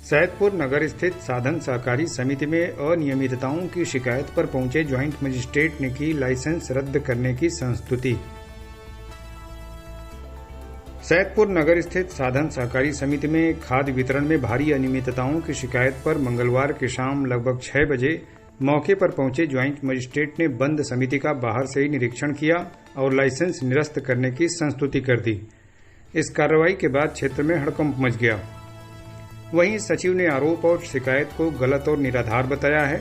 सैदपुर नगर स्थित साधन सहकारी समिति में अनियमितताओं की शिकायत पर पहुंचे ज्वाइंट मजिस्ट्रेट ने की लाइसेंस रद्द करने की संस्तुति। सैदपुर नगर स्थित साधन सहकारी समिति में खाद्य वितरण में भारी अनियमितताओं की शिकायत पर मंगलवार की शाम लगभग 6 बजे मौके पर पहुंचे ज्वाइंट मजिस्ट्रेट ने बंद समिति का बाहर से ही निरीक्षण किया और लाइसेंस निरस्त करने की संस्तुति कर दी। इस कार्रवाई के बाद क्षेत्र में हड़कंप मच गया। वहीं सचिव ने आरोप और शिकायत को गलत और निराधार बताया है।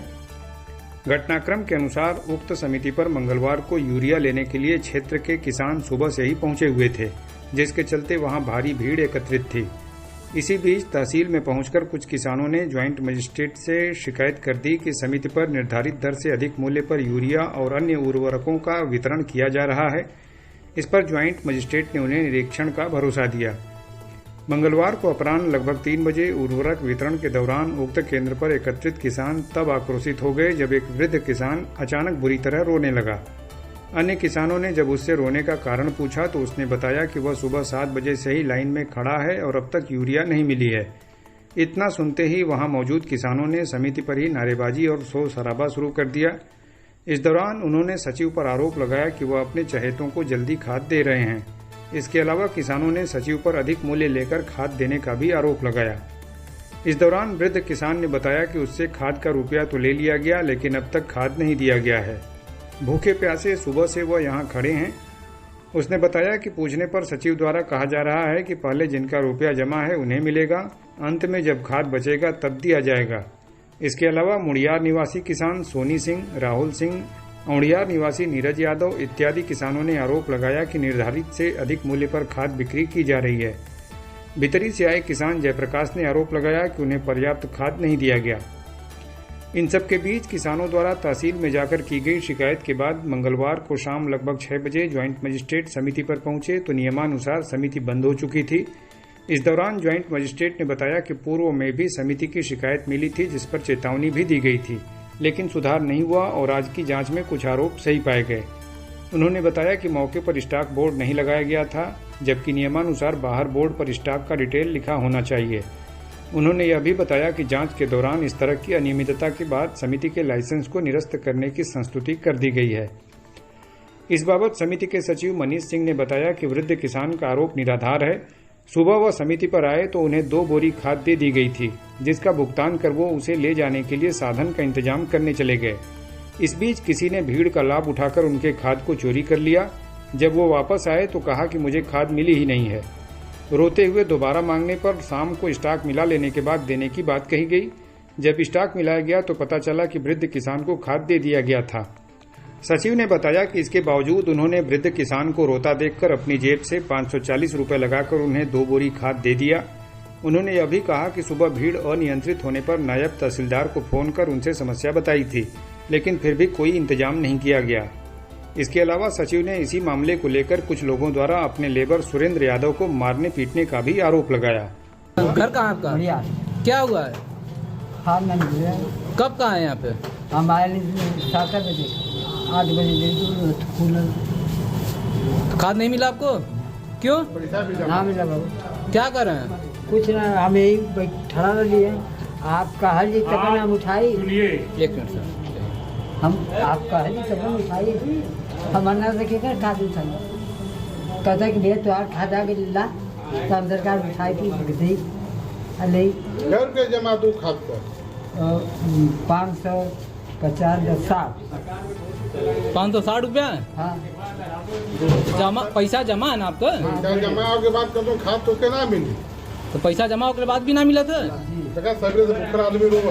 घटनाक्रम के अनुसार उक्त समिति पर मंगलवार को यूरिया लेने के लिए क्षेत्र के किसान सुबह से ही पहुंचे हुए थे, जिसके चलते वहां भारी भीड़ एकत्रित थी। इसी बीच तहसील में पहुंचकर कुछ किसानों ने ज्वाइंट मजिस्ट्रेट से शिकायत कर दी कि समिति पर निर्धारित दर से अधिक मूल्य पर यूरिया और अन्य उर्वरकों का वितरण किया जा रहा है। इस पर ज्वाइंट मजिस्ट्रेट ने उन्हें निरीक्षण का भरोसा दिया। मंगलवार को अपराह्न लगभग 3 बजे उर्वरक वितरण के दौरान उक्त केंद्र पर एकत्रित किसान तब आक्रोशित हो गए जब एक वृद्ध किसान अचानक बुरी तरह रोने लगा। अन्य किसानों ने जब उससे रोने का कारण पूछा तो उसने बताया कि वह सुबह 7 बजे से ही लाइन में खड़ा है और अब तक यूरिया नहीं मिली है। इतना सुनते ही वहां मौजूद किसानों ने समिति पर ही नारेबाजी और शोर शराबा शुरू कर दिया। इस दौरान उन्होंने सचिव पर आरोप लगाया कि वह अपने चहेतों को जल्दी खाद दे रहे हैं। इसके अलावा किसानों ने सचिव पर अधिक मूल्य लेकर खाद देने का भी आरोप लगाया। इस दौरान वृद्ध किसान ने बताया कि उससे खाद का रुपया तो ले लिया गया, लेकिन अब तक खाद नहीं दिया गया है। भूखे प्यासे सुबह से वह यहाँ खड़े हैं। उसने बताया कि पूछने पर सचिव द्वारा कहा जा रहा है कि पहले जिनका रुपया जमा है उन्हें मिलेगा, अंत में जब खाद बचेगा तब दिया जाएगा। इसके अलावा मुड़ियार निवासी किसान सोनी सिंह, राहुल सिंह, औड़ियार निवासी नीरज यादव इत्यादि किसानों ने आरोप लगाया कि निर्धारित से अधिक मूल्य पर खाद बिक्री की जा रही है। भितरी से आए किसान जयप्रकाश ने आरोप लगाया कि उन्हें पर्याप्त खाद नहीं दिया गया। इन सब के बीच किसानों द्वारा तहसील में जाकर की गई शिकायत के बाद मंगलवार को शाम लगभग 6 बजे ज्वाइंट मजिस्ट्रेट समिति पर पहुंचे तो नियमानुसार समिति बंद हो चुकी थी। इस दौरान ज्वाइंट मजिस्ट्रेट ने बताया कि पूर्व में भी समिति की शिकायत मिली थी, जिस पर चेतावनी भी दी गई थी, लेकिन सुधार नहीं हुआ और आज की जांच में कुछ आरोप सही पाए गए। उन्होंने बताया कि मौके पर स्टॉक बोर्ड नहीं लगाया गया था, जबकि नियमानुसार बाहर बोर्ड पर स्टॉक का डिटेल लिखा होना चाहिए। उन्होंने यह भी बताया कि जांच के दौरान इस तरह की अनियमितता के बाद समिति के लाइसेंस को निरस्त करने की संस्तुति कर दी गई है। इस बाबत समिति के सचिव मनीष सिंह ने बताया कि वृद्ध किसान का आरोप निराधार है। सुबह वह समिति पर आए तो उन्हें 2 बोरी खाद दे दी गई थी, जिसका भुगतान कर वो उसे ले जाने के लिए साधन का इंतजाम करने चले गए। इस बीच किसी ने भीड़ का लाभ उठाकर उनके खाद को चोरी कर लिया। जब वो वापस आए तो कहा कि मुझे खाद मिली ही नहीं है। रोते हुए दोबारा मांगने पर शाम को स्टॉक मिला लेने के बाद देने की बात कही गई। जब स्टॉक मिलाया गया तो पता चला कि वृद्ध किसान को खाद दे दिया गया था। सचिव ने बताया कि इसके बावजूद उन्होंने वृद्ध किसान को रोता देखकर अपनी जेब से 540 रुपए लगाकर उन्हें 2 बोरी खाद दे दिया। उन्होंने यह भी कहा कि सुबह भीड़ अनियंत्रित होने पर नायब तहसीलदार को फोन कर उनसे समस्या बताई थी, लेकिन फिर भी कोई इंतजाम नहीं किया गया। इसके अलावा सचिव ने इसी मामले को लेकर कुछ लोगों द्वारा अपने लेबर सुरेंद्र यादव को मारने पीटने का भी आरोप लगाया। घर कहाँ आपका? क्या हुआ है? कब कहाँ है यहाँ पे? हम आए 7 बजे, 8 बजे खाद नहीं मिला आपको? क्यों? ना मिला बाबू। क्या कर रहे हैं? कुछ ना, हम यही ठहरा लिए। आपका हर जी तक हम उठाई। एक मिनट सर, हम आपका हर जी तक उठाई, हम अन्ना रखेगा खाद उठाई। कहता कि भैया तुम्हारा खाद आगे ला, तो हम सरकार उठाई थी दी अले। क्या रुपये जमा दो खाद पर? 550 560 रुपया है? हाँ जमा, पैसा जमा है ना आपका? पैसा जमा के बाद कदों खाद तो के ना मिली, तो पैसा जमा होने के बाद भी ना मिला था? सगळे से भूखर आदमी लोग